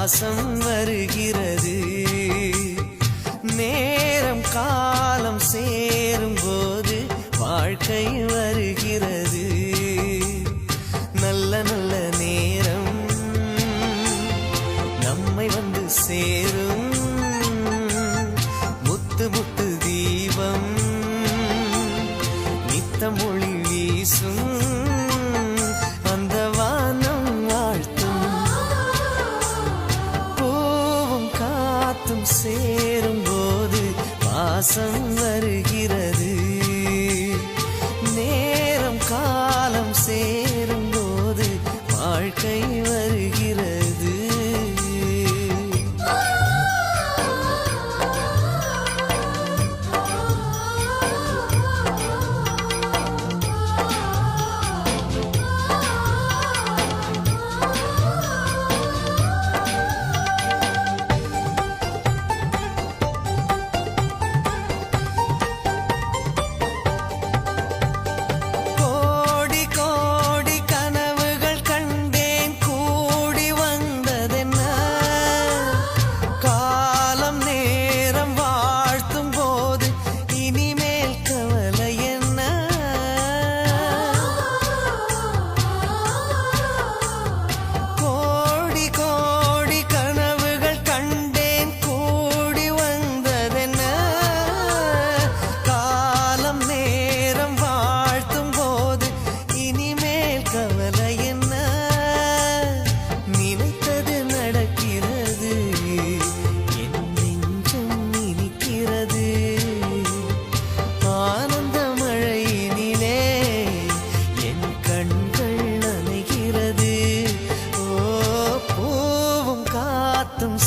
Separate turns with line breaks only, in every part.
வாசம் வருகிறது. நேரம் காலம் சேரும் போது வாழ்க்கை வருகிறது. நல்ல நல்ல நேரம் நம்மை வந்து சேரும். முத்து முத்து தீபம் நித்தம் ஒளி வீசும். அந்த வானம் வாழ்த்தும். பூவும் காத்தும் சேரும் போது வாசம் வருகிறது. நேரம் காலம் சேரும் போது வாழ்க்கை வருகிறது.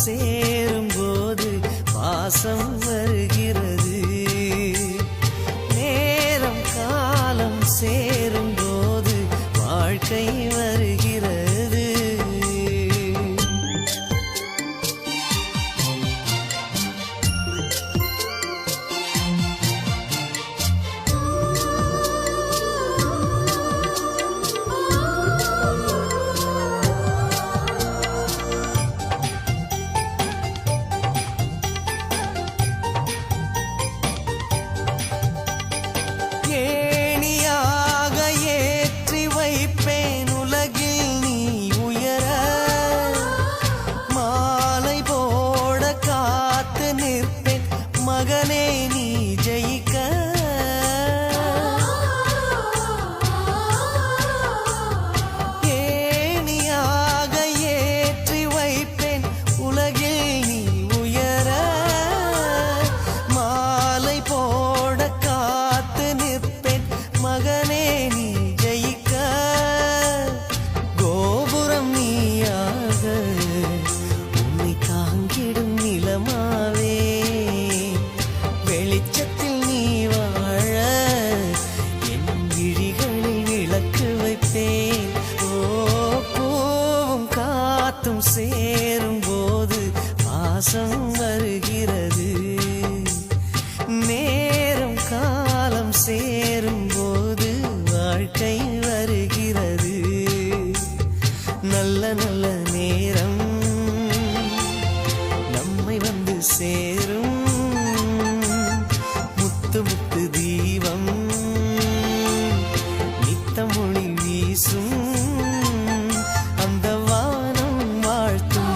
சேரும் போது வாசம் வருகிறது. நேரம் காலம் சேரும் போது வாழ்க்கை வருகிறது. ஏணியாக ஏற்றி வைப்பேன் உலகில் நீ உயர. மாலை போட காத்து நிற்பேன் மகனே நீ ஜெயிக்க. ஏணியாக ஏற்றி வைப்பேன் உலகில் நீ உயர. மாலை போட காத்து நிற்பேன் மகனே நீ ஜெயிக்க. கோபுரம் நீயாக உன்னை தாங்கிடும் நிலமாவே. வெளிச்சத்தில் நீ வாழ என் விழிகளில் விளக்கு வைப்பேன். ஓ பூவும் காத்தும் சேரும் போது வாசம் வருகிறது. நேரம் காலம் சேரும் போது வாழ்க்கை வருகிறது. நல்ல நல்ல நேரம் நம்மை வந்து சேரும். முத்து முத்து தீபம் நித்தம் ஒளி வீசும். அந்த வானம் வாழ்த்தும்.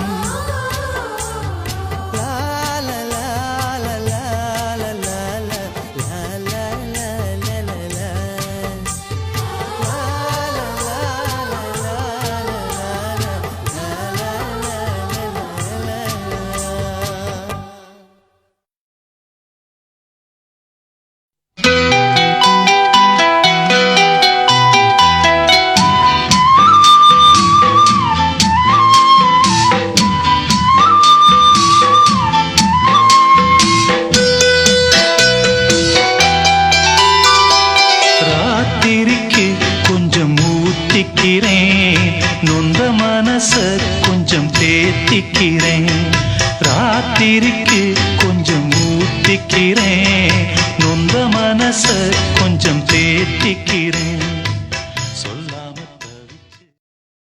நொந்த மனச கொஞ்சம் தேத்திக்கிறேன். ராத்திரிக்கு கொஞ்சம் ஊத்திக்கிறேன். நொந்த மனச கொஞ்சம் தேத்திக்கிறேன்.